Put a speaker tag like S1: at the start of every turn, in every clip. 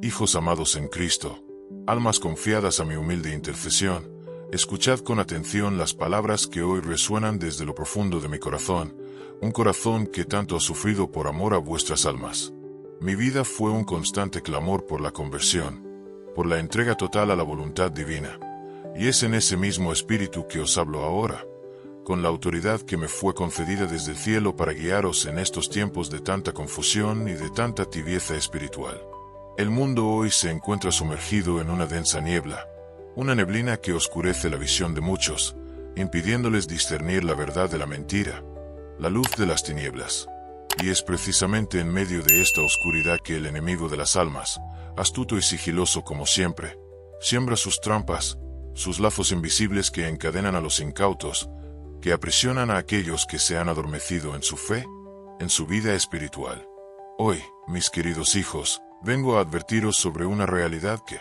S1: Hijos amados en Cristo, almas confiadas a mi humilde intercesión, escuchad con atención las palabras que hoy resuenan desde lo profundo de mi corazón, un corazón que tanto ha sufrido por amor a vuestras almas. Mi vida fue un constante clamor por la conversión, por la entrega total a la voluntad divina, y es en ese mismo espíritu que os hablo ahora, con la autoridad que me fue concedida desde el cielo para guiaros en estos tiempos de tanta confusión y de tanta tibieza espiritual. El mundo hoy se encuentra sumergido en una densa niebla, una neblina que oscurece la visión de muchos, impidiéndoles discernir la verdad de la mentira, la luz de las tinieblas. Y es precisamente en medio de esta oscuridad que el enemigo de las almas, astuto y sigiloso como siempre, siembra sus trampas, sus lazos invisibles que encadenan a los incautos, que aprisionan a aquellos que se han adormecido en su fe, en su vida espiritual. Hoy, mis queridos hijos, vengo a advertiros sobre una realidad que,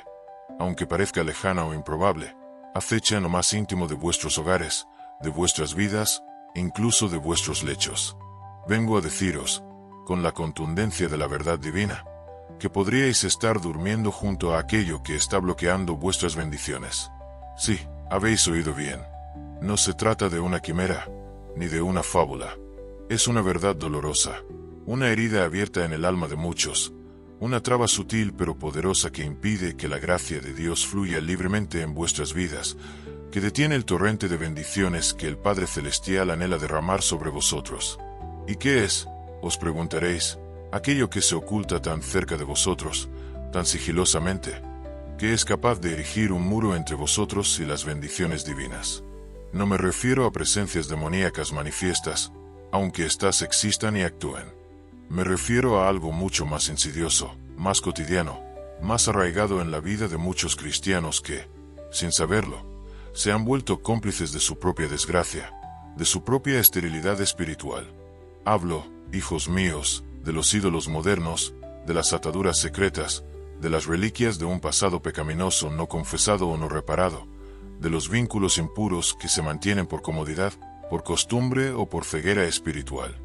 S1: aunque parezca lejana o improbable, acecha en lo más íntimo de vuestros hogares, de vuestras vidas, incluso de vuestros lechos. Vengo a deciros, con la contundencia de la verdad divina, que podríais estar durmiendo junto a aquello que está bloqueando vuestras bendiciones. Sí, habéis oído bien. No se trata de una quimera, ni de una fábula. Es una verdad dolorosa, una herida abierta en el alma de muchos, una traba sutil pero poderosa que impide que la gracia de Dios fluya libremente en vuestras vidas, que detiene el torrente de bendiciones que el Padre Celestial anhela derramar sobre vosotros. ¿Y qué es? Os preguntaréis, aquello que se oculta tan cerca de vosotros, tan sigilosamente, que es capaz de erigir un muro entre vosotros y las bendiciones divinas. No me refiero a presencias demoníacas manifiestas, aunque éstas existan y actúen. Me refiero a algo mucho más insidioso, más cotidiano, más arraigado en la vida de muchos cristianos que, sin saberlo, se han vuelto cómplices de su propia desgracia, de su propia esterilidad espiritual. Hablo, hijos míos, de los ídolos modernos, de las ataduras secretas, de las reliquias de un pasado pecaminoso no confesado o no reparado, de los vínculos impuros que se mantienen por comodidad, por costumbre o por ceguera espiritual.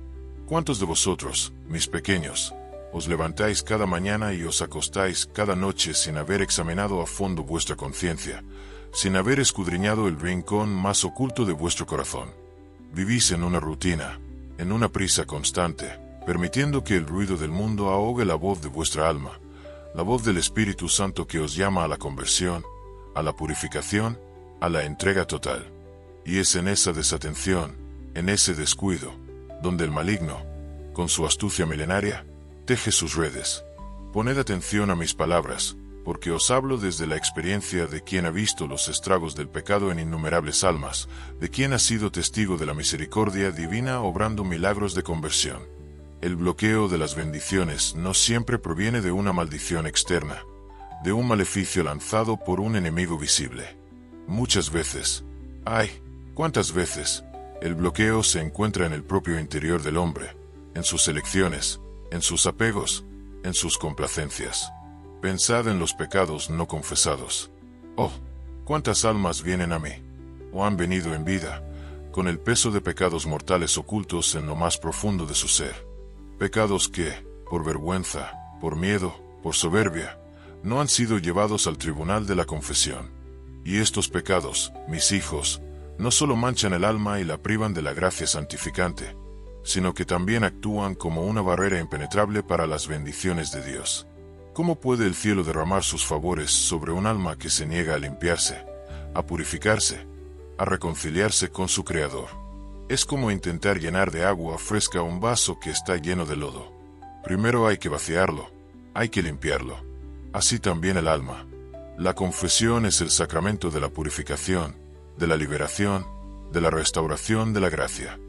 S1: ¿Cuántos de vosotros, mis pequeños, os levantáis cada mañana y os acostáis cada noche sin haber examinado a fondo vuestra conciencia, sin haber escudriñado el rincón más oculto de vuestro corazón? Vivís en una rutina, en una prisa constante, permitiendo que el ruido del mundo ahogue la voz de vuestra alma, la voz del Espíritu Santo que os llama a la conversión, a la purificación, a la entrega total. Y es en esa desatención, en ese descuido, donde el maligno, con su astucia milenaria, teje sus redes. Poned atención a mis palabras, porque os hablo desde la experiencia de quien ha visto los estragos del pecado en innumerables almas, de quien ha sido testigo de la misericordia divina obrando milagros de conversión. El bloqueo de las bendiciones no siempre proviene de una maldición externa, de un maleficio lanzado por un enemigo visible. Muchas veces, ¡ay! ¿Cuántas veces? El bloqueo se encuentra en el propio interior del hombre, en sus elecciones, en sus apegos, en sus complacencias. Pensad en los pecados no confesados. Oh, cuántas almas vienen a mí, o han venido en vida, con el peso de pecados mortales ocultos en lo más profundo de su ser. Pecados que, por vergüenza, por miedo, por soberbia, no han sido llevados al tribunal de la confesión. Y estos pecados, mis hijos, no solo manchan el alma y la privan de la gracia santificante, sino que también actúan como una barrera impenetrable para las bendiciones de Dios. ¿Cómo puede el cielo derramar sus favores sobre un alma que se niega a limpiarse, a purificarse, a reconciliarse con su Creador? Es como intentar llenar de agua fresca un vaso que está lleno de lodo. Primero hay que vaciarlo, hay que limpiarlo. Así también el alma. La confesión es el sacramento de la purificación, de la liberación, de la restauración de la gracia.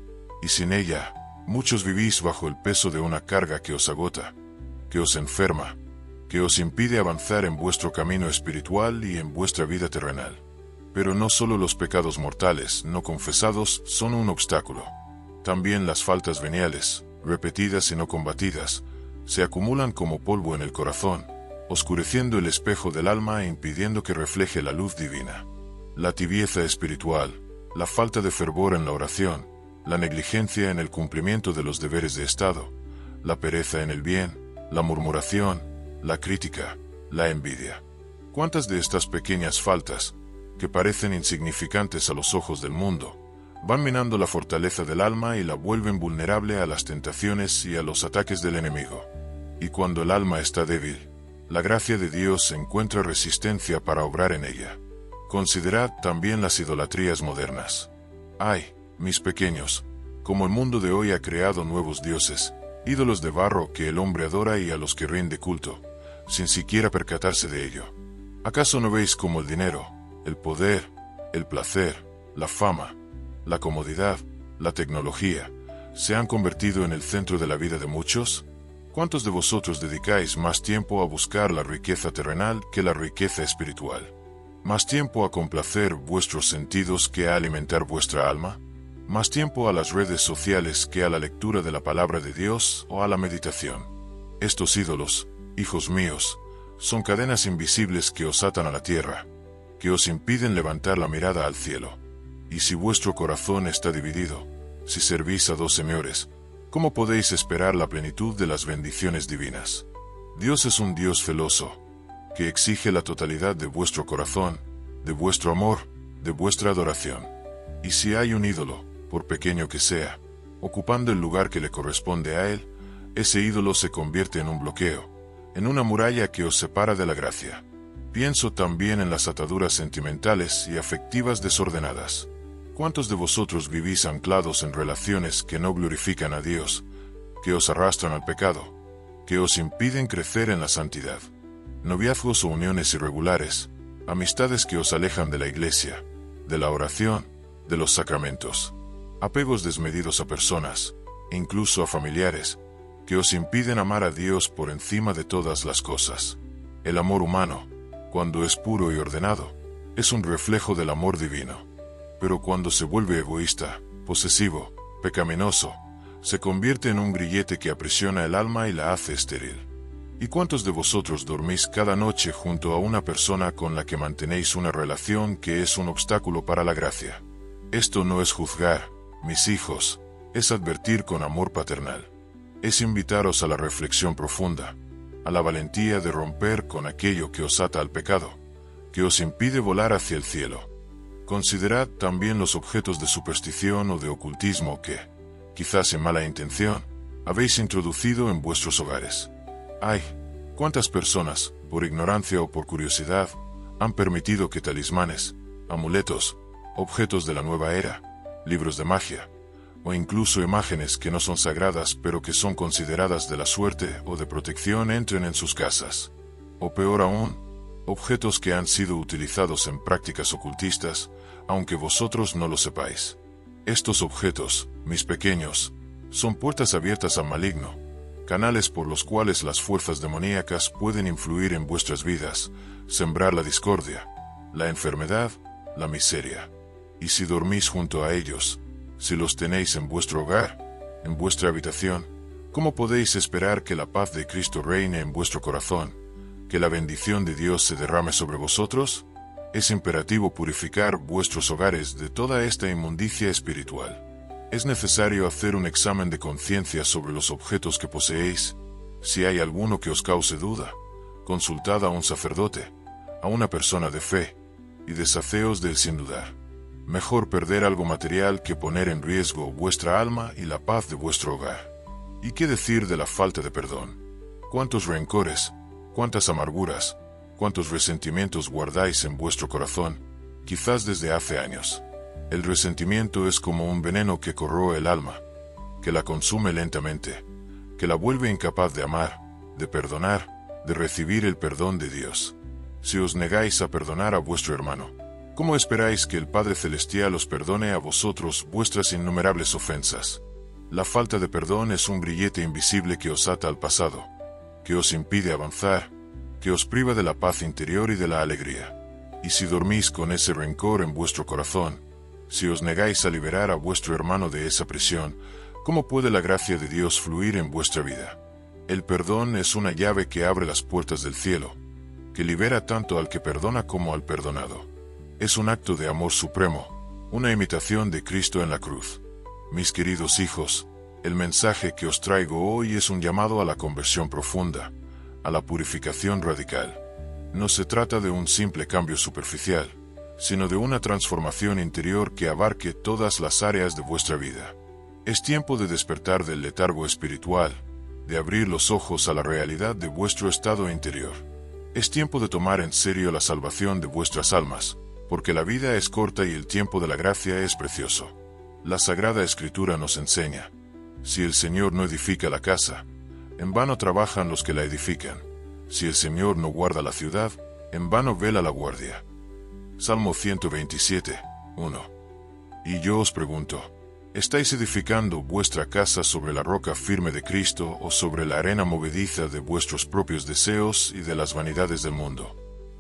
S1: Y sin ella, muchos vivís bajo el peso de una carga que os agota, que os enferma, que os impide avanzar en vuestro camino espiritual y en vuestra vida terrenal. Pero no solo los pecados mortales no confesados son un obstáculo. También las faltas veniales, repetidas y no combatidas, se acumulan como polvo en el corazón, oscureciendo el espejo del alma e impidiendo que refleje la luz divina. La tibieza espiritual, la falta de fervor en la oración, la negligencia en el cumplimiento de los deberes de Estado, la pereza en el bien, la murmuración, la crítica, La envidia. ¿Cuántas de estas pequeñas faltas, que parecen insignificantes a los ojos del mundo, van minando la fortaleza del alma y la vuelven vulnerable a las tentaciones y a los ataques del enemigo? Y cuando el alma está débil, la gracia de Dios encuentra resistencia para obrar en ella. Considerad también las idolatrías modernas. Ay, mis pequeños, como el mundo de hoy ha creado nuevos dioses, ídolos de barro que el hombre adora y a los que rinde culto, sin siquiera percatarse de ello. ¿Acaso no veis cómo el dinero, el poder, el placer, la fama, la comodidad, la tecnología, se han convertido en el centro de la vida de muchos? ¿Cuántos de vosotros dedicáis más tiempo a buscar la riqueza terrenal que la riqueza espiritual? ¿Más tiempo a complacer vuestros sentidos que a alimentar vuestra alma? ¿Más tiempo a las redes sociales que a la lectura de la palabra de Dios o a la meditación? Estos ídolos, hijos míos, son cadenas invisibles que os atan a la tierra, que os impiden levantar la mirada al cielo. Y si vuestro corazón está dividido, si servís a dos señores, ¿cómo podéis esperar la plenitud de las bendiciones divinas? Dios es un Dios celoso, que exige la totalidad de vuestro corazón, de vuestro amor, de vuestra adoración. Y si hay un ídolo, por pequeño que sea, ocupando el lugar que le corresponde a él, ese ídolo se convierte en un bloqueo, en una muralla que os separa de la gracia. Pienso también en las ataduras sentimentales y afectivas desordenadas. ¿Cuántos de vosotros vivís anclados en relaciones que no glorifican a Dios, que os arrastran al pecado, que os impiden crecer en la santidad? Noviazgos o uniones irregulares, amistades que os alejan de la iglesia, de la oración, de los sacramentos, apegos desmedidos a personas, incluso a familiares, que os impiden amar a Dios por encima de todas las cosas. El amor humano, cuando es puro y ordenado, es un reflejo del amor divino. Pero cuando se vuelve egoísta, posesivo, pecaminoso, se convierte en un grillete que aprisiona el alma y la hace estéril. ¿Y cuántos de vosotros dormís cada noche junto a una persona con la que mantenéis una relación que es un obstáculo para la gracia? Esto no es juzgar, mis hijos, es advertir con amor paternal. Es invitaros a la reflexión profunda, a la valentía de romper con aquello que os ata al pecado, que os impide volar hacia el cielo. Considerad también los objetos de superstición o de ocultismo que, quizás en mala intención, habéis introducido en vuestros hogares. Ay, cuántas personas, por ignorancia o por curiosidad, han permitido que talismanes, amuletos, objetos de la nueva era, libros de magia, o incluso imágenes que no son sagradas pero que son consideradas de la suerte o de protección entren en sus casas. O peor aún, objetos que han sido utilizados en prácticas ocultistas, aunque vosotros no lo sepáis. Estos objetos, mis pequeños, son puertas abiertas al maligno, canales por los cuales las fuerzas demoníacas pueden influir en vuestras vidas, sembrar la discordia, la enfermedad, la miseria. Y si dormís junto a ellos, si los tenéis en vuestro hogar, en vuestra habitación, ¿cómo podéis esperar que la paz de Cristo reine en vuestro corazón, que la bendición de Dios se derrame sobre vosotros? Es imperativo purificar vuestros hogares de toda esta inmundicia espiritual. Es necesario hacer un examen de conciencia sobre los objetos que poseéis. Si hay alguno que os cause duda, consultad a un sacerdote, a una persona de fe, y deshaceos de él sin dudar. Mejor perder algo material que poner en riesgo vuestra alma y la paz de vuestro hogar. ¿Y qué decir de la falta de perdón? ¿Cuántos rencores, cuántas amarguras, cuántos resentimientos guardáis en vuestro corazón, quizás desde hace años? El resentimiento es como un veneno que corroe el alma, que la consume lentamente, que la vuelve incapaz de amar, de perdonar, de recibir el perdón de Dios. Si os negáis a perdonar a vuestro hermano, ¿cómo esperáis que el Padre Celestial os perdone a vosotros vuestras innumerables ofensas? La falta de perdón es un grillete invisible que os ata al pasado, que os impide avanzar, que os priva de la paz interior y de la alegría. Y si dormís con ese rencor en vuestro corazón, si os negáis a liberar a vuestro hermano de esa prisión, ¿cómo puede la gracia de Dios fluir en vuestra vida? El perdón es una llave que abre las puertas del cielo, que libera tanto al que perdona como al perdonado. Es un acto de amor supremo, una imitación de Cristo en la cruz. Mis queridos hijos, el mensaje que os traigo hoy es un llamado a la conversión profunda, a la purificación radical. No se trata de un simple cambio superficial, sino de una transformación interior que abarque todas las áreas de vuestra vida. Es tiempo de despertar del letargo espiritual, de abrir los ojos a la realidad de vuestro estado interior. Es tiempo de tomar en serio la salvación de vuestras almas, porque la vida es corta y el tiempo de la gracia es precioso. La Sagrada Escritura nos enseña: si el Señor no edifica la casa, en vano trabajan los que la edifican. Si el Señor no guarda la ciudad, en vano vela la guardia. Salmo 127, 1. Y yo os pregunto, ¿estáis edificando vuestra casa sobre la roca firme de Cristo o sobre la arena movediza de vuestros propios deseos y de las vanidades del mundo?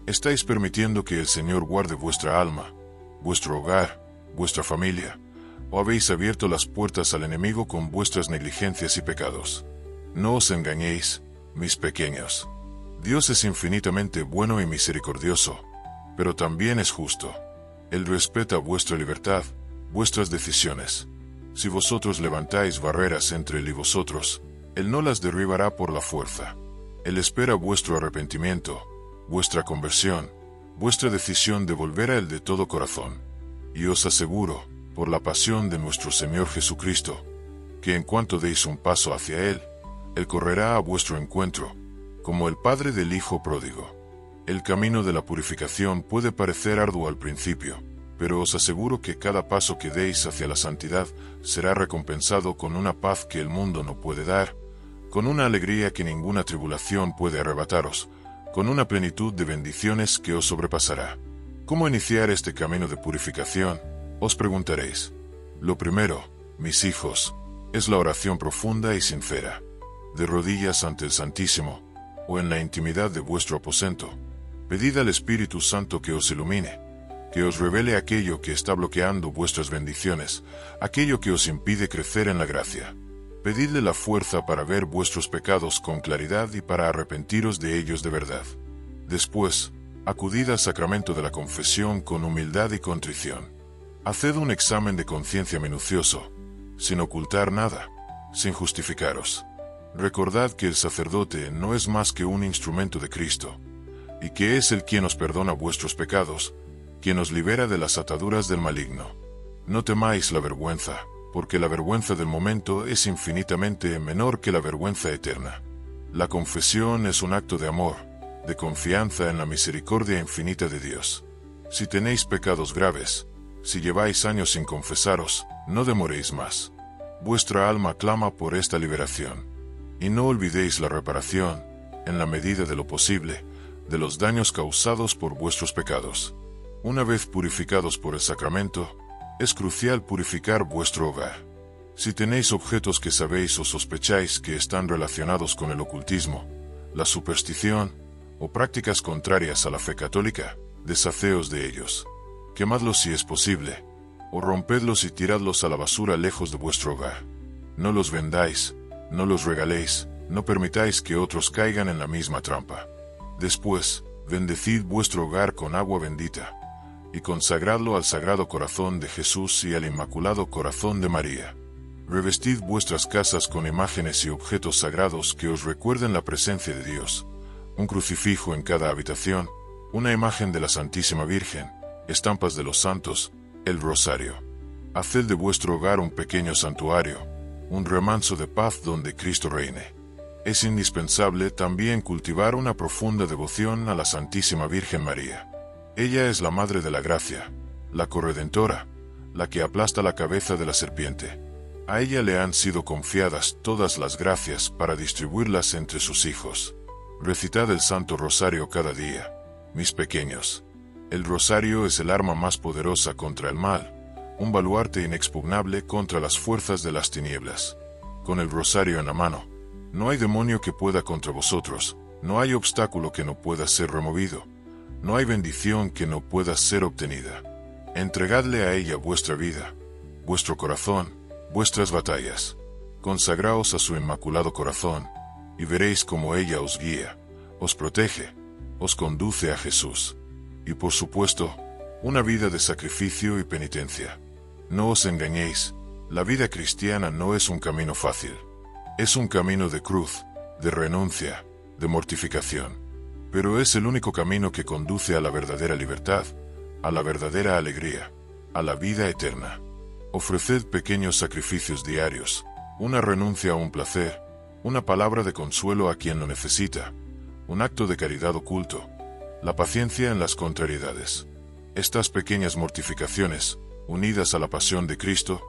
S1: ¿Estáis permitiendo que el Señor guarde vuestra alma, vuestro hogar, vuestra familia, o habéis abierto las puertas al enemigo con vuestras negligencias y pecados? No os engañéis, mis pequeños. Dios es infinitamente bueno y misericordioso, pero también es justo. Él respeta vuestra libertad, vuestras decisiones. Si vosotros levantáis barreras entre Él y vosotros, Él no las derribará por la fuerza. Él espera vuestro arrepentimiento, vuestra conversión, vuestra decisión de volver a Él de todo corazón. Y os aseguro, por la pasión de nuestro Señor Jesucristo, que en cuanto deis un paso hacia Él, Él correrá a vuestro encuentro, como el padre del hijo pródigo. El camino de la purificación puede parecer arduo al principio, pero os aseguro que cada paso que deis hacia la santidad será recompensado con una paz que el mundo no puede dar, con una alegría que ninguna tribulación puede arrebataros, con una plenitud de bendiciones que os sobrepasará. ¿Cómo iniciar este camino de purificación?, os preguntaréis. Lo primero, mis hijos, es la oración profunda y sincera, de rodillas ante el Santísimo, o en la intimidad de vuestro aposento. Pedid al Espíritu Santo que os ilumine, que os revele aquello que está bloqueando vuestras bendiciones, aquello que os impide crecer en la gracia. Pedidle la fuerza para ver vuestros pecados con claridad y para arrepentiros de ellos de verdad. Después, acudid al sacramento de la confesión con humildad y contrición. Haced un examen de conciencia minucioso, sin ocultar nada, sin justificaros. Recordad que el sacerdote no es más que un instrumento de Cristo, y que es Él quien os perdona vuestros pecados, quien os libera de las ataduras del maligno. No temáis la vergüenza, porque la vergüenza del momento es infinitamente menor que la vergüenza eterna. La confesión es un acto de amor, de confianza en la misericordia infinita de Dios. Si tenéis pecados graves, si lleváis años sin confesaros, no demoréis más. Vuestra alma clama por esta liberación. Y no olvidéis la reparación, en la medida de lo posible, de los daños causados por vuestros pecados. Una vez purificados por el sacramento, es crucial purificar vuestro hogar. Si tenéis objetos que sabéis o sospecháis que están relacionados con el ocultismo, la superstición o prácticas contrarias a la fe católica, deshaceos de ellos. Quemadlos si es posible, o rompedlos y tiradlos a la basura lejos de vuestro hogar. No los vendáis, no los regaléis, no permitáis que otros caigan en la misma trampa. Después, bendecid vuestro hogar con agua bendita, y consagradlo al Sagrado Corazón de Jesús y al Inmaculado Corazón de María. Revestid vuestras casas con imágenes y objetos sagrados que os recuerden la presencia de Dios. Un crucifijo en cada habitación, una imagen de la Santísima Virgen, estampas de los santos, el rosario. Haced de vuestro hogar un pequeño santuario, un remanso de paz donde Cristo reine. Es indispensable también cultivar una profunda devoción a la Santísima Virgen María. Ella es la Madre de la Gracia, la corredentora, la que aplasta la cabeza de la serpiente. A ella le han sido confiadas todas las gracias para distribuirlas entre sus hijos. Recitad el Santo Rosario cada día, mis pequeños. El rosario es el arma más poderosa contra el mal, un baluarte inexpugnable contra las fuerzas de las tinieblas. Con el rosario en la mano, no hay demonio que pueda contra vosotros, no hay obstáculo que no pueda ser removido, no hay bendición que no pueda ser obtenida. Entregadle a ella vuestra vida, vuestro corazón, vuestras batallas. Consagraos a su Inmaculado Corazón, y veréis cómo ella os guía, os protege, os conduce a Jesús. Y por supuesto, una vida de sacrificio y penitencia. No os engañéis, la vida cristiana no es un camino fácil. Es un camino de cruz, de renuncia, de mortificación. pero es el único camino que conduce a la verdadera libertad, a la verdadera alegría, a la vida eterna. Ofreced pequeños sacrificios diarios, una renuncia a un placer, una palabra de consuelo a quien lo necesita, un acto de caridad oculto, la paciencia en las contrariedades. Estas pequeñas mortificaciones, unidas a la pasión de Cristo,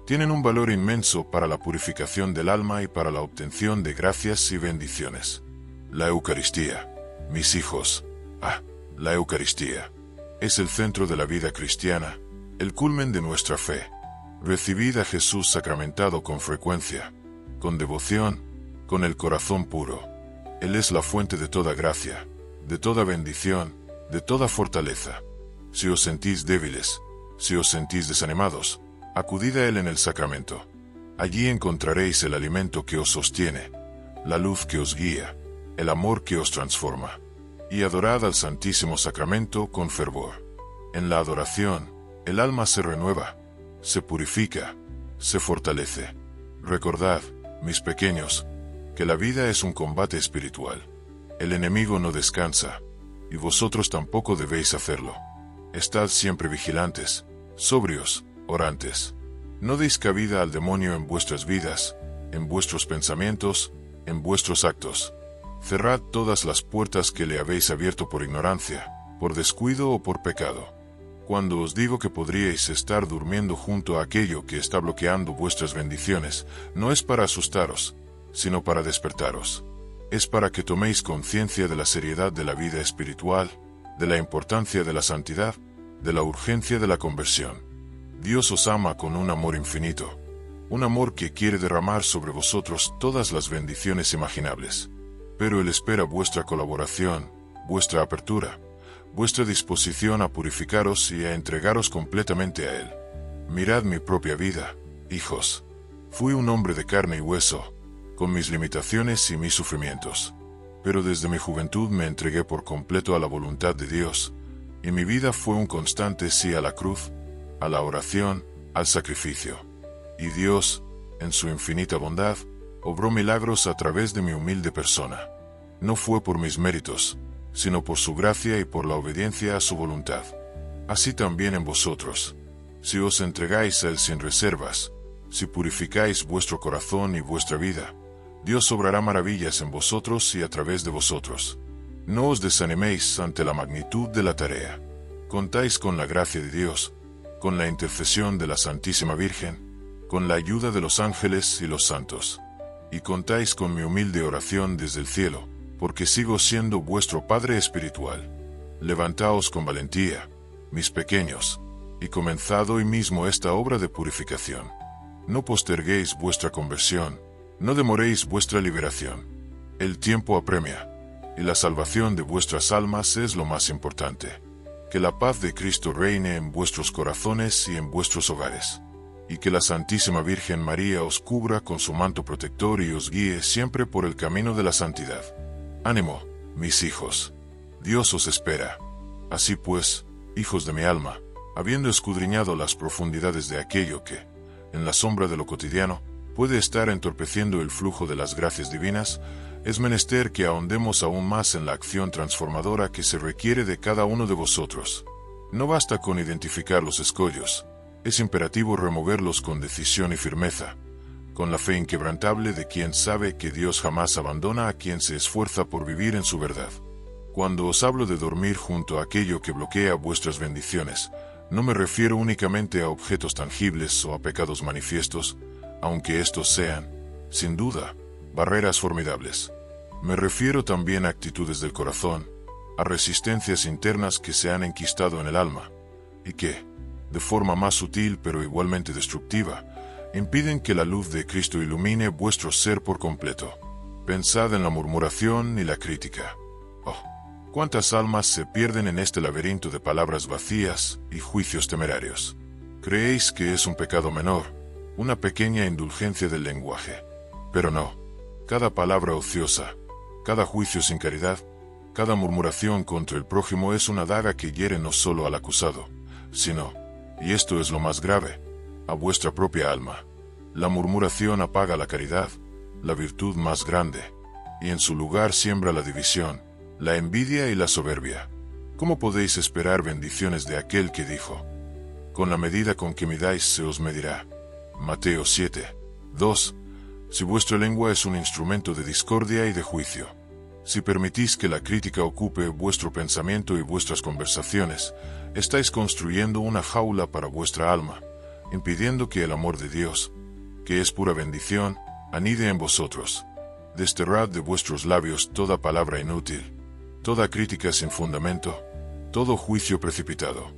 S1: tienen un valor inmenso para la purificación del alma y para la obtención de gracias y bendiciones. La Eucaristía, mis hijos, la Eucaristía, es el centro de la vida cristiana, el culmen de nuestra fe. Recibid a Jesús sacramentado con frecuencia, con devoción, con el corazón puro. Él es la fuente de toda gracia, de toda bendición, de toda fortaleza. Si os sentís débiles, si os sentís desanimados, acudid a Él en el sacramento. Allí encontraréis el alimento que os sostiene, la luz que os guía, el amor que os transforma. Y adorad al Santísimo Sacramento con fervor. En la adoración, el alma se renueva, se purifica, se fortalece. Recordad, mis pequeños, que la vida es un combate espiritual. El enemigo no descansa, y vosotros tampoco debéis hacerlo. Estad siempre vigilantes, sobrios, orantes. No deis cabida al demonio en vuestras vidas, en vuestros pensamientos, en vuestros actos. Cerrad todas las puertas que le habéis abierto por ignorancia, por descuido o por pecado. Cuando os digo que podríais estar durmiendo junto a aquello que está bloqueando vuestras bendiciones, no es para asustaros, sino para despertaros. Es para que toméis conciencia de la seriedad de la vida espiritual, de la importancia de la santidad, de la urgencia de la conversión. Dios os ama con un amor infinito, un amor que quiere derramar sobre vosotros todas las bendiciones imaginables. Pero Él espera vuestra colaboración, vuestra apertura, vuestra disposición a purificaros y a entregaros completamente a Él. Mirad mi propia vida, hijos. Fui un hombre de carne y hueso, con mis limitaciones y mis sufrimientos. Pero desde mi juventud me entregué por completo a la voluntad de Dios, y mi vida fue un constante sí a la cruz, a la oración, al sacrificio. Y Dios, en su infinita bondad, obró milagros a través de mi humilde persona. No fue por mis méritos, sino por su gracia y por la obediencia a su voluntad. Así también en vosotros. Si os entregáis a Él sin reservas, si purificáis vuestro corazón y vuestra vida, Dios obrará maravillas en vosotros y a través de vosotros. No os desaniméis ante la magnitud de la tarea. Contáis con la gracia de Dios, con la intercesión de la Santísima Virgen, con la ayuda de los ángeles y los santos. Y contáis con mi humilde oración desde el cielo, porque sigo siendo vuestro Padre espiritual. Levantaos con valentía, mis pequeños, y comenzad hoy mismo esta obra de purificación. No posterguéis vuestra conversión, no demoréis vuestra liberación. El tiempo apremia, y la salvación de vuestras almas es lo más importante. Que la paz de Cristo reine en vuestros corazones y en vuestros hogares, y que la Santísima Virgen María os cubra con su manto protector y os guíe siempre por el camino de la santidad. Ánimo, mis hijos. Dios os espera. Así pues, hijos de mi alma, habiendo escudriñado las profundidades de aquello que, en la sombra de lo cotidiano, puede estar entorpeciendo el flujo de las gracias divinas, es menester que ahondemos aún más en la acción transformadora que se requiere de cada uno de vosotros. No basta con identificar los escollos, es imperativo removerlos con decisión y firmeza, con la fe inquebrantable de quien sabe que Dios jamás abandona a quien se esfuerza por vivir en su verdad. Cuando os hablo de dormir junto a aquello que bloquea vuestras bendiciones, no me refiero únicamente a objetos tangibles o a pecados manifiestos, aunque estos sean, sin duda, barreras formidables. Me refiero también a actitudes del corazón, a resistencias internas que se han enquistado en el alma, y que, de forma más sutil pero igualmente destructiva, impiden que la luz de Cristo ilumine vuestro ser por completo. Pensad en la murmuración y la crítica. Oh, cuántas almas se pierden en este laberinto de palabras vacías y juicios temerarios. Creéis que es un pecado menor, una pequeña indulgencia del lenguaje. Pero no. Cada palabra ociosa, cada juicio sin caridad, cada murmuración contra el prójimo es una daga que hiere no solo al acusado, sino, y esto es lo más grave, a vuestra propia alma. La murmuración apaga la caridad, la virtud más grande, y en su lugar siembra la división, la envidia y la soberbia. ¿Cómo podéis esperar bendiciones de aquel que dijo: con la medida con que midáis se os medirá? Mateo 7:2. Si vuestra lengua es un instrumento de discordia y de juicio, si permitís que la crítica ocupe vuestro pensamiento y vuestras conversaciones, estáis construyendo una jaula para vuestra alma, impidiendo que el amor de Dios, que es pura bendición, anide en vosotros. Desterrad de vuestros labios toda palabra inútil, toda crítica sin fundamento, todo juicio precipitado.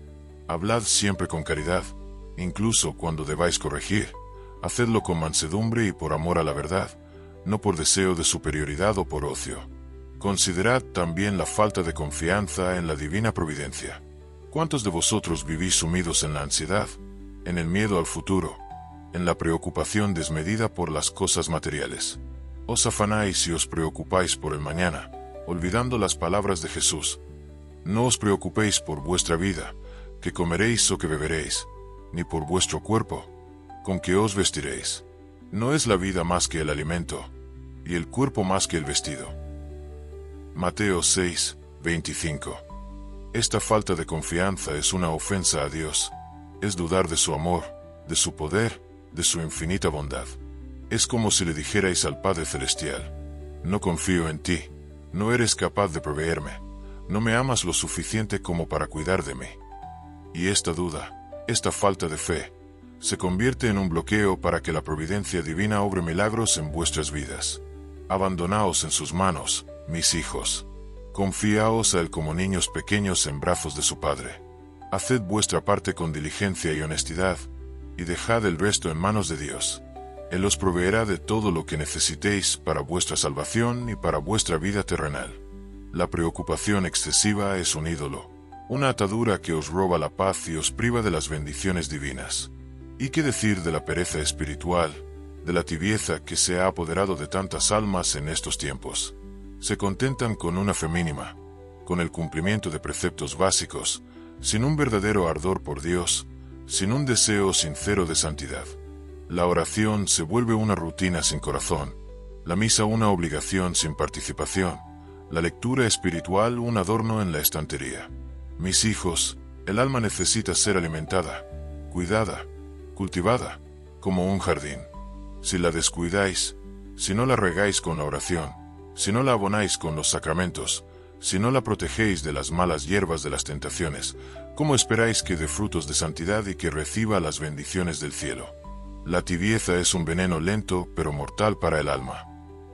S1: Hablad siempre con caridad, incluso cuando debáis corregir. Hacedlo con mansedumbre y por amor a la verdad, no por deseo de superioridad o por ocio. Considerad también la falta de confianza en la divina providencia. ¿Cuántos de vosotros vivís sumidos en la ansiedad, en el miedo al futuro, en la preocupación desmedida por las cosas materiales? Os afanáis y os preocupáis por el mañana, olvidando las palabras de Jesús. No os preocupéis por vuestra vida, que comeréis o que beberéis, ni por vuestro cuerpo, con que os vestiréis. ¿No es la vida más que el alimento, y el cuerpo más que el vestido? Mateo 6:25. Esta falta de confianza es una ofensa a Dios. Es dudar de su amor, de su poder, de su infinita bondad. Es como si le dijerais al Padre Celestial: no confío en ti, no eres capaz de proveerme, no me amas lo suficiente como para cuidar de mí. Y esta duda, esta falta de fe, se convierte en un bloqueo para que la providencia divina obre milagros en vuestras vidas. Abandonaos en sus manos, mis hijos. Confiaos a Él como niños pequeños en brazos de su Padre. Haced vuestra parte con diligencia y honestidad, y dejad el resto en manos de Dios. Él os proveerá de todo lo que necesitéis para vuestra salvación y para vuestra vida terrenal. La preocupación excesiva es un ídolo, una atadura que os roba la paz y os priva de las bendiciones divinas. ¿Y qué decir de la pereza espiritual, de la tibieza que se ha apoderado de tantas almas en estos tiempos? Se contentan con una fe mínima, con el cumplimiento de preceptos básicos, sin un verdadero ardor por Dios, sin un deseo sincero de santidad. La oración se vuelve una rutina sin corazón, la misa una obligación sin participación, la lectura espiritual un adorno en la estantería. Mis hijos, el alma necesita ser alimentada, cuidada, cultivada, como un jardín. Si la descuidáis, si no la regáis con la oración, si no la abonáis con los sacramentos, si no la protegéis de las malas hierbas de las tentaciones, ¿cómo esperáis que dé frutos de santidad y que reciba las bendiciones del cielo? La tibieza es un veneno lento pero mortal para el alma.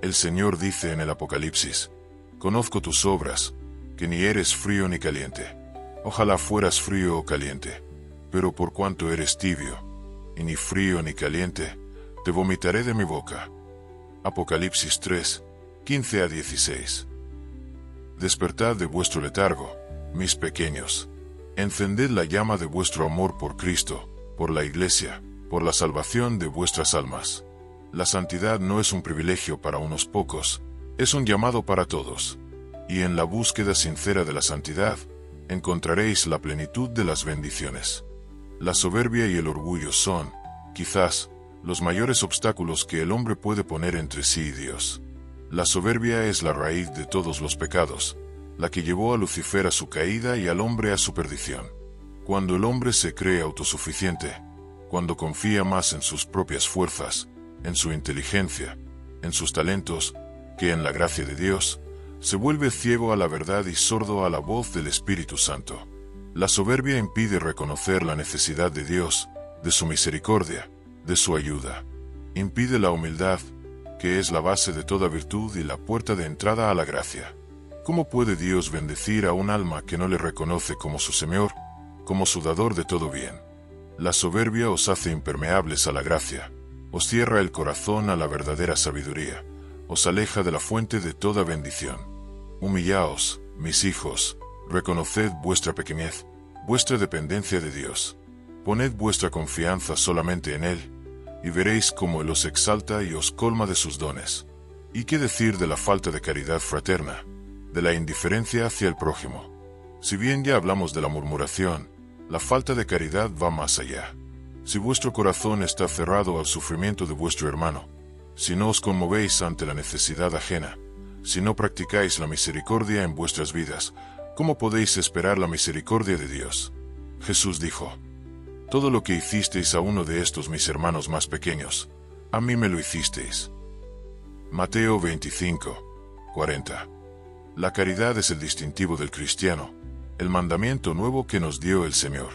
S1: El Señor dice en el Apocalipsis: conozco tus obras, que ni eres frío ni caliente. Ojalá fueras frío o caliente, pero por cuanto eres tibio, y ni frío ni caliente, te vomitaré de mi boca. Apocalipsis 3:15-16. Despertad de vuestro letargo, mis pequeños. Encended la llama de vuestro amor por Cristo, por la Iglesia, por la salvación de vuestras almas. La santidad no es un privilegio para unos pocos, es un llamado para todos. Y en la búsqueda sincera de la santidad, encontraréis la plenitud de las bendiciones. La soberbia y el orgullo son, quizás, los mayores obstáculos que el hombre puede poner entre sí y Dios. La soberbia es la raíz de todos los pecados, la que llevó a Lucifer a su caída y al hombre a su perdición. Cuando el hombre se cree autosuficiente, cuando confía más en sus propias fuerzas, en su inteligencia, en sus talentos, que en la gracia de Dios, se vuelve ciego a la verdad y sordo a la voz del Espíritu Santo. La soberbia impide reconocer la necesidad de Dios, de su misericordia, de su ayuda. Impide la humildad, que es la base de toda virtud y la puerta de entrada a la gracia. ¿Cómo puede Dios bendecir a un alma que no le reconoce como su Señor, como su dador de todo bien? La soberbia os hace impermeables a la gracia, os cierra el corazón a la verdadera sabiduría, os aleja de la fuente de toda bendición. Humillaos, mis hijos, reconoced vuestra pequeñez, vuestra dependencia de Dios. Poned vuestra confianza solamente en Él, y veréis cómo Él os exalta y os colma de sus dones. ¿Y qué decir de la falta de caridad fraterna, de la indiferencia hacia el prójimo? Si bien ya hablamos de la murmuración, la falta de caridad va más allá. Si vuestro corazón está cerrado al sufrimiento de vuestro hermano, si no os conmovéis ante la necesidad ajena, Si no practicáis la misericordia en vuestras vidas, ¿cómo podéis esperar la misericordia de Dios? Jesús dijo: todo lo que hicisteis a uno de estos mis hermanos más pequeños, a mí me lo hicisteis. Mateo 25, 40. La caridad es el distintivo del cristiano, el mandamiento nuevo que nos dio el Señor.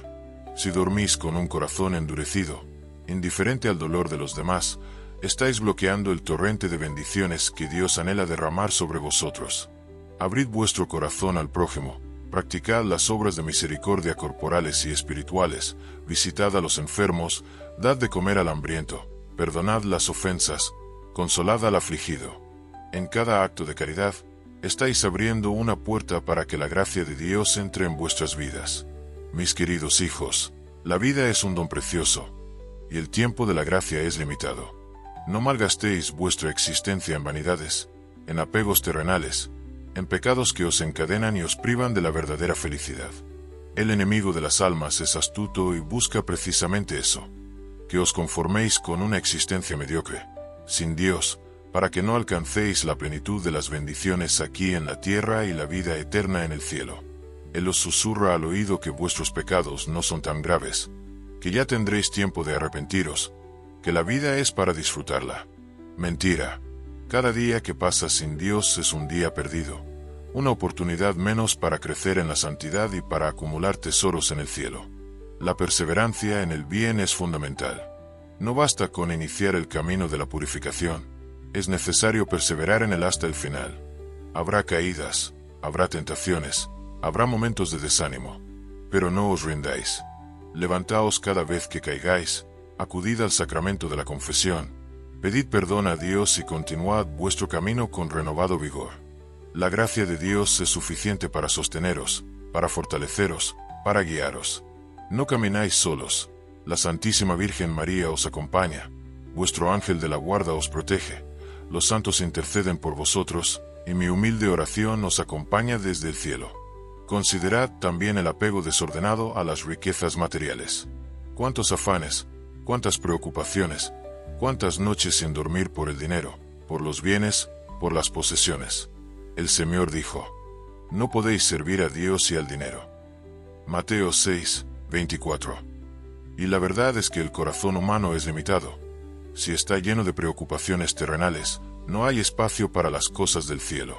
S1: Si dormís con un corazón endurecido, indiferente al dolor de los demás, estáis bloqueando el torrente de bendiciones que Dios anhela derramar sobre vosotros. Abrid vuestro corazón al prójimo, practicad las obras de misericordia corporales y espirituales, visitad a los enfermos, dad de comer al hambriento, perdonad las ofensas, consolad al afligido. En cada acto de caridad, estáis abriendo una puerta para que la gracia de Dios entre en vuestras vidas. Mis queridos hijos, la vida es un don precioso, y el tiempo de la gracia es limitado. No malgastéis vuestra existencia en vanidades, en apegos terrenales, en pecados que os encadenan y os privan de la verdadera felicidad. El enemigo de las almas es astuto y busca precisamente eso, que os conforméis con una existencia mediocre, sin Dios, para que no alcancéis la plenitud de las bendiciones aquí en la tierra y la vida eterna en el cielo. Él os susurra al oído que vuestros pecados no son tan graves, que ya tendréis tiempo de arrepentiros, que la vida es para disfrutarla. Mentira. Cada día que pasa sin Dios es un día perdido, una oportunidad menos para crecer en la santidad y para acumular tesoros en el cielo. La perseverancia en el bien es fundamental. No basta con iniciar el camino de la purificación, es necesario perseverar en él hasta el final. Habrá caídas, habrá tentaciones, habrá momentos de desánimo, pero no os rindáis. Levantaos cada vez que caigáis, acudid al sacramento de la confesión, pedid perdón a Dios y continuad vuestro camino con renovado vigor. La gracia de Dios es suficiente para sosteneros, para fortaleceros, para guiaros. No camináis solos, la Santísima Virgen María os acompaña, vuestro ángel de la guarda os protege, los santos interceden por vosotros, y mi humilde oración os acompaña desde el cielo. Considerad también el apego desordenado a las riquezas materiales. Cuántos afanes, cuántas preocupaciones, cuántas noches sin dormir por el dinero, por los bienes, por las posesiones. El Señor dijo: no podéis servir a Dios y al dinero. Mateo 6, 24. Y la verdad es que el corazón humano es limitado. Si está lleno de preocupaciones terrenales, no hay espacio para las cosas del cielo.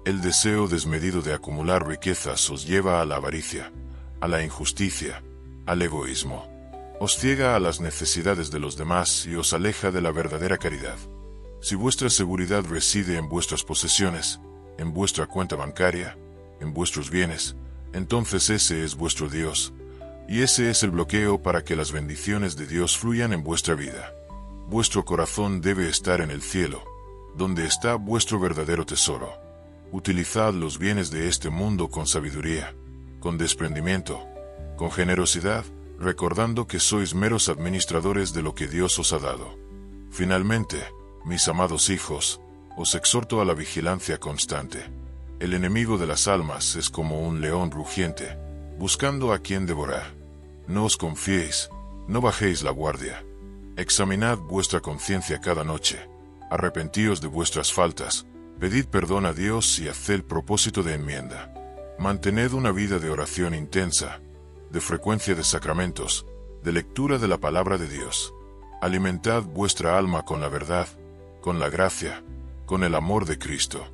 S1: El deseo desmedido de acumular riquezas os lleva a la avaricia, a la injusticia, al egoísmo. Os ciega a las necesidades de los demás y os aleja de la verdadera caridad. Si vuestra seguridad reside en vuestras posesiones, en vuestra cuenta bancaria, en vuestros bienes, entonces ese es vuestro Dios, y ese es el bloqueo para que las bendiciones de Dios fluyan en vuestra vida. Vuestro corazón debe estar en el cielo, donde está vuestro verdadero tesoro. Utilizad los bienes de este mundo con sabiduría, con desprendimiento, con generosidad, recordando que sois meros administradores de lo que Dios os ha dado. Finalmente, mis amados hijos, os exhorto a la vigilancia constante. El enemigo de las almas es como un león rugiente, buscando a quien devorar. No os confiéis, no bajéis la guardia. Examinad vuestra conciencia cada noche, arrepentíos de vuestras faltas, pedid perdón a Dios y haced el propósito de enmienda. Mantened una vida de oración intensa, de frecuencia de sacramentos, de lectura de la palabra de Dios. Alimentad vuestra alma con la verdad, con la gracia, con el amor de Cristo.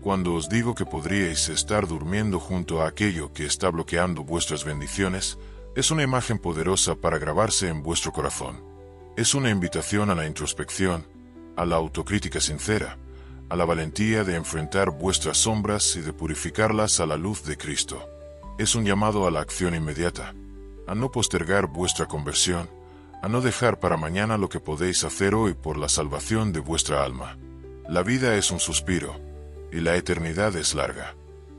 S1: Cuando os digo que podríais estar durmiendo junto a aquello que está bloqueando vuestras bendiciones, es una imagen poderosa para grabarse en vuestro corazón. Es una invitación a la introspección, a la autocrítica sincera, a la valentía de enfrentar vuestras sombras y de purificarlas a la luz de Cristo. Es un llamado a la acción inmediata, a no postergar vuestra conversión, a no dejar para mañana lo que podéis hacer hoy por la salvación de vuestra alma. La vida es un suspiro, y la eternidad es larga.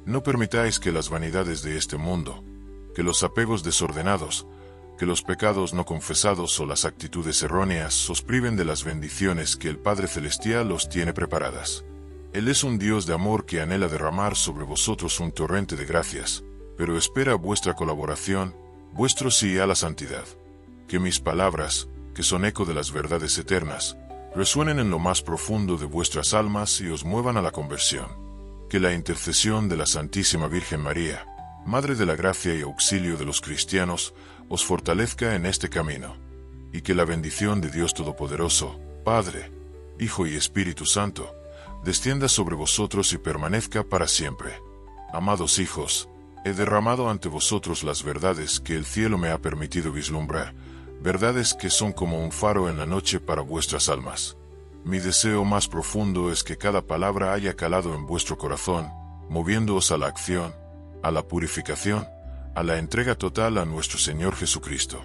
S1: No permitáis que las vanidades de este mundo, que los apegos desordenados, que los pecados no confesados o las actitudes erróneas os priven de las bendiciones que el Padre Celestial os tiene preparadas. Él es un Dios de amor que anhela derramar sobre vosotros un torrente de gracias, pero espera vuestra colaboración, vuestro sí a la santidad. Que mis palabras, que son eco de las verdades eternas, resuenen en lo más profundo de vuestras almas y os muevan a la conversión. Que la intercesión de la Santísima Virgen María, Madre de la Gracia y auxilio de los cristianos, os fortalezca en este camino. Y que la bendición de Dios Todopoderoso, Padre, Hijo y Espíritu Santo, descienda sobre vosotros y permanezca para siempre. Amados hijos, he derramado ante vosotros las verdades que el cielo me ha permitido vislumbrar, verdades que son como un faro en la noche para vuestras almas. Mi deseo más profundo es que cada palabra haya calado en vuestro corazón, moviéndoos a la acción, a la purificación, a la entrega total a nuestro Señor Jesucristo.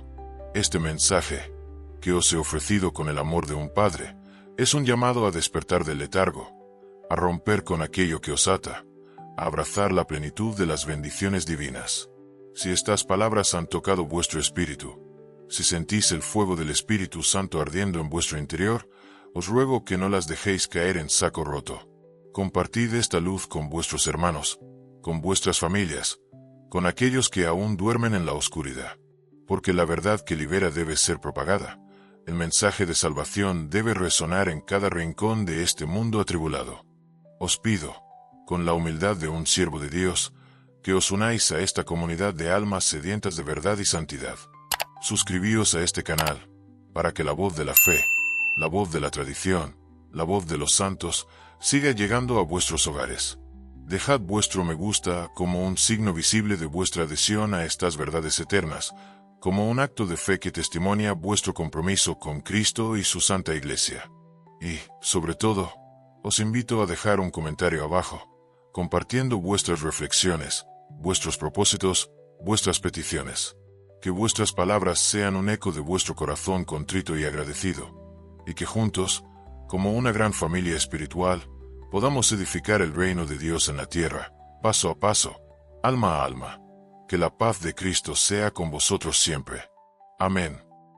S1: Este mensaje, que os he ofrecido con el amor de un Padre, es un llamado a despertar del letargo, a romper con aquello que os ata, a abrazar la plenitud de las bendiciones divinas. Si estas palabras han tocado vuestro espíritu, si sentís el fuego del Espíritu Santo ardiendo en vuestro interior, os ruego que no las dejéis caer en saco roto. Compartid esta luz con vuestros hermanos, con vuestras familias, con aquellos que aún duermen en la oscuridad. Porque la verdad que libera debe ser propagada. El mensaje de salvación debe resonar en cada rincón de este mundo atribulado. Os pido, con la humildad de un siervo de Dios, que os unáis a esta comunidad de almas sedientas de verdad y santidad. Suscribíos a este canal, para que la voz de la fe, la voz de la tradición, la voz de los santos, siga llegando a vuestros hogares. Dejad vuestro me gusta como un signo visible de vuestra adhesión a estas verdades eternas, como un acto de fe que testimonia vuestro compromiso con Cristo y su Santa Iglesia. Y, sobre todo, os invito a dejar un comentario abajo, compartiendo vuestras reflexiones, vuestros propósitos, vuestras peticiones. Que vuestras palabras sean un eco de vuestro corazón contrito y agradecido, y que juntos, como una gran familia espiritual, podamos edificar el reino de Dios en la tierra, paso a paso, alma a alma. Que la paz de Cristo sea con vosotros siempre. Amén.